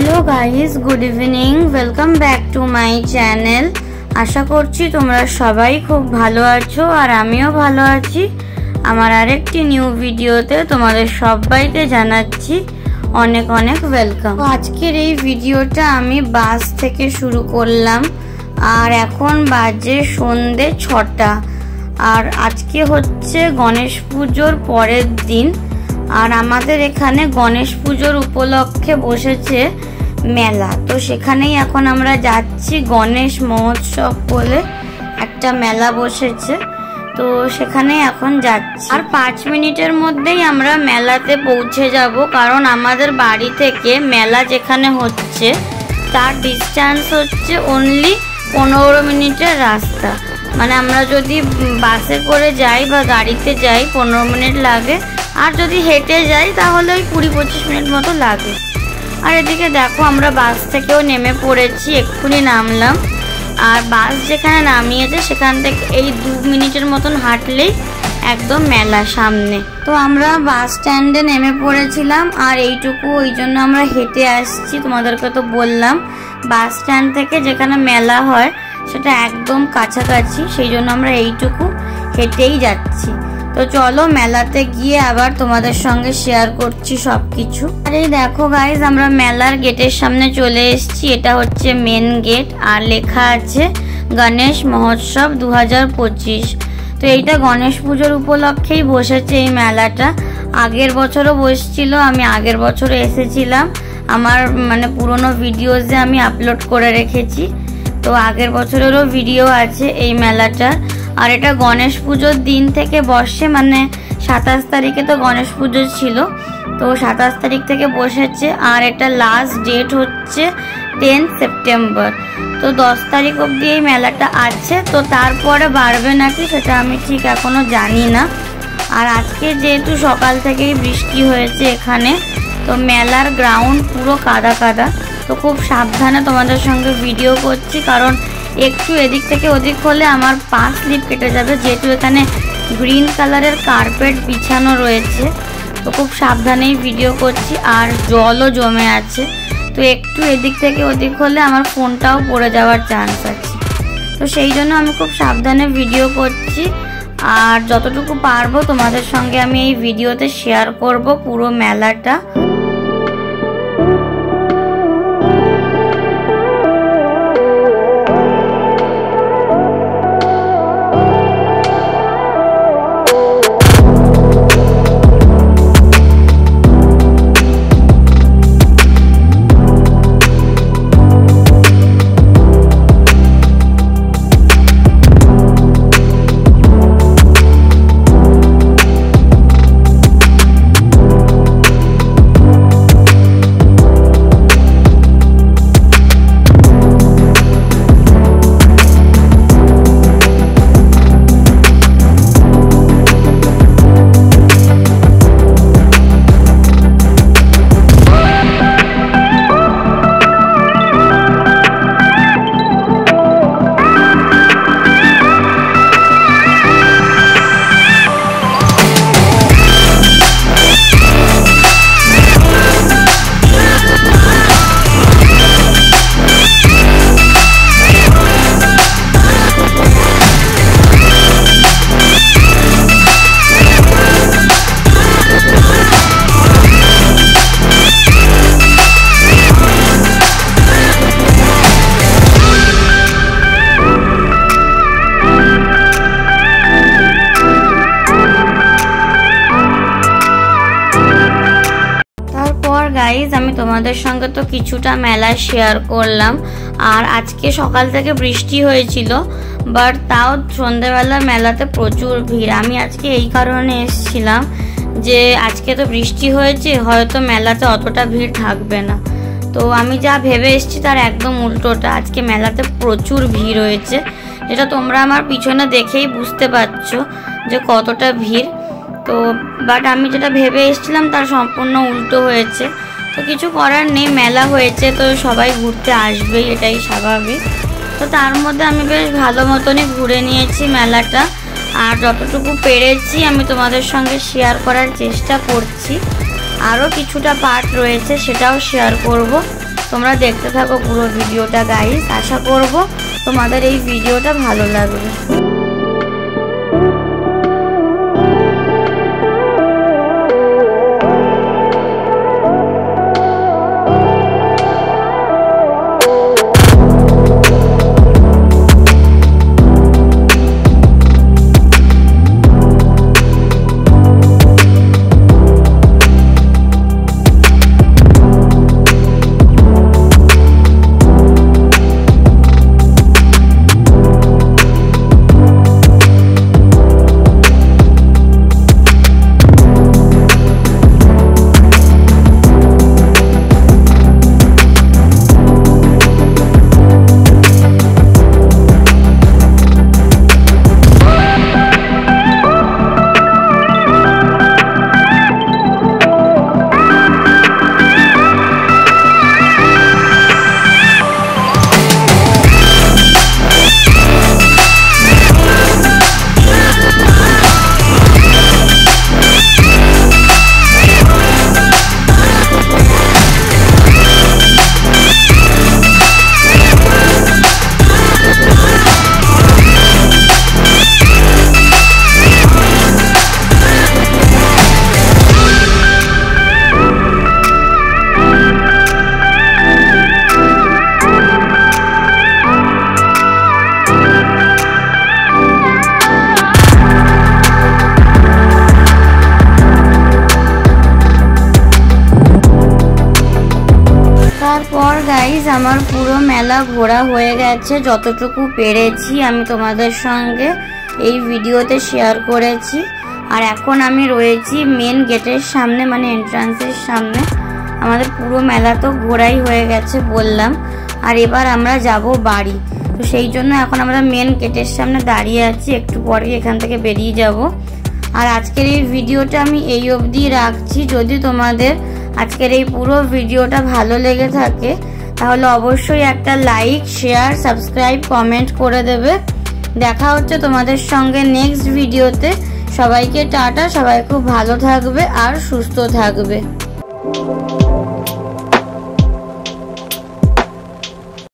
Hello guys, good evening. Welcome back to my channel. আশা করছি তোমরা সবাই খুব ভালো আছো আর আমিও ভালো আছি। আমার আরেকটি নিউ ভিডিওতে তোমাদের সবাইকে জানাচ্ছি অনেক অনেক ওয়েলকাম। আজকের এই ভিডিওটা আমি বাস থেকে শুরু করলাম আর এখন বাজে সন্ধে 6টা। আর আজকে হচ্ছে গণেশ পুজোর পরের দিন। আর আমাদের এখানে গণেশ পুজোর উপলক্ষে বসেছে মেলা, তো সেখানেই এখন আমরা যাচ্ছি। গণেশ মহোৎসব বলে একটা মেলা বসেছে, তো সেখানে এখন যাচ্ছি। আর 5 মিনিটের মধ্যেই আমরা মেলাতে পৌঁছে যাব, কারণ আমাদের বাড়ি থেকে মেলা যেখানে হচ্ছে তার ডিস্টেন্স হচ্ছে অনলি 15 মিনিটের রাস্তা। মানে আমরা যদি বাসে করে যাই বা গাড়িতে যাই 15 মিনিট লাগে, আর যদি হেঁটে যাই তাহলে ওই 20-25 মিনিট মতো লাগে। আর এদিকে দেখো আমরা বাস থেকেও নেমে পড়েছি, এক্ষুনি নামলাম। আর বাস যেখানে নামিয়েছে সেখান থেকে এই 2 মিনিটের মতন হাঁটলেই একদম মেলা সামনে। তো আমরা বাস স্ট্যান্ডে নেমে পড়েছিলাম আর এইটুকু ওই জন্য আমরা হেঁটে আসছি। তোমাদেরকে তো বললাম বাস স্ট্যান্ড থেকে যেখানে মেলা হয় সেটা একদম কাছাকাছি, সেই জন্য আমরা এইটুকু হেঁটেই যাচ্ছি। তো চলো মেলাতে গিয়ে আবার তোমাদের সঙ্গে শেয়ার করছি সবকিছু। আর এই দেখো গাইজ, আমরা মেলার গেটের সামনে চলে এসেছি। এটা হচ্ছে মেন গেট আর লেখা আছে গণেশ মহোৎসব 2025। তো এইটা গণেশ পুজোর উপলক্ষেই বসেছে এই মেলাটা। আগের বছরও বসছিল, আমি আগের বছরও এসেছিলাম। আমার মানে পুরনো ভিডিওসে আমি আপলোড করে রেখেছি, তো আগের বছরেরও ভিডিও আছে এই মেলাটার। আর এটা গণেশ পুজোর দিন থেকে বসে, মানে 27 তারিখে তো গণেশ পুজো ছিল, তো 27 তারিখ থেকে বসেছে। আর এটা লাস্ট ডেট হচ্ছে 10 সেপ্টেম্বর। তো 10 তারিখ অবধি এই মেলাটা আছে, তো তারপরে বাড়বে নাকি সেটা আমি ঠিক এখনো জানি না। আর আজকে যেহেতু সকাল থেকেই বৃষ্টি হয়েছে এখানে, তো মেলার গ্রাউন্ড পুরো কাদা কাদা। তো খুব সাবধানে তোমাদের সঙ্গে ভিডিও করছি, কারণ একটু এদিক থেকে ওদিক হলে আমার পা স্লিপ কেটে যাবে, যেহেতু এখানে গ্রিন কালারের কার্পেট বিছানো রয়েছে। তো খুব সাবধানেই ভিডিও করছি, আর জলও জমে আছে, তো একটু এদিক থেকে ওদিক হলে আমার ফোনটাও পড়ে যাওয়ার চান্স আছে। তো সেই জন্য আমি খুব সাবধানে ভিডিও করছি, আর যতটুকু পারবো তোমাদের সঙ্গে আমি এই ভিডিওতে শেয়ার করব পুরো মেলাটা। গাইজ, আমি তোমাদের সঙ্গে তো কিছুটা মেলা শেয়ার করলাম। আর আজকে সকাল থেকে বৃষ্টি হয়েছিল, বাট তাও সন্ধ্যেবেলা মেলাতে প্রচুর ভিড়। আমি আজকে এই কারণে এসেছিলাম যে আজকে তো বৃষ্টি হয়েছে, হয়তো মেলাতে অতটা ভিড় থাকবে না। তো আমি যা ভেবে এসেছি তার একদম উল্টোটা, আজকে মেলাতে প্রচুর ভিড় হয়েছে, যেটা তোমরা আমার পিছনে দেখেই বুঝতে পারছো যে কতটা ভিড়। তো বাট আমি যেটা ভেবে এসেছিলাম তার সম্পূর্ণ উল্টো হয়েছে। তো কিছু করার নেই, মেলা হয়েছে তো সবাই ঘুরতে আসবেই, এটাই স্বাভাবিক। তো তার মধ্যে আমি বেশ ভালো মতনই ঘুরে নিয়েছি মেলাটা। আর যতটুকু পেরেছি আমি তোমাদের সঙ্গে শেয়ার করার চেষ্টা করছি। আরও কিছুটা পার্ট রয়েছে, সেটাও শেয়ার করব। তোমরা দেখতে থাকো পুরো ভিডিওটা গাইস। আশা করব তোমাদের এই ভিডিওটা ভালো লাগবে। তারপর গাইজ আমার পুরো মেলা ঘোরা হয়ে গেছে। যতটুকু পেরেছি আমি তোমাদের সঙ্গে এই ভিডিওতে শেয়ার করেছি। আর এখন আমি রয়েছি মেন গেটের সামনে, মানে এন্ট্রান্সের সামনে। আমাদের পুরো মেলা তো ঘোরাই হয়ে গেছে বললাম, আর এবার আমরা যাব বাড়ি। তো সেই জন্য এখন আমরা মেন গেটের সামনে দাঁড়িয়ে আছি, একটু পরে এখান থেকে বেরিয়ে যাব। আর আজকের এই ভিডিওটা আমি এই অবধি রাখছি। যদি তোমাদের আজকের এই পুরো ভিডিওটা ভালো লেগে থাকে তাহলে অবশ্যই একটা লাইক, শেয়ার, সাবস্ক্রাইব, কমেন্ট করে দেবে। দেখা হচ্ছে তোমাদের সঙ্গে নেক্সট ভিডিওতে। সবাইকে টাটা, সবাই খুব ভালো থাকবে আর সুস্থ থাকবে।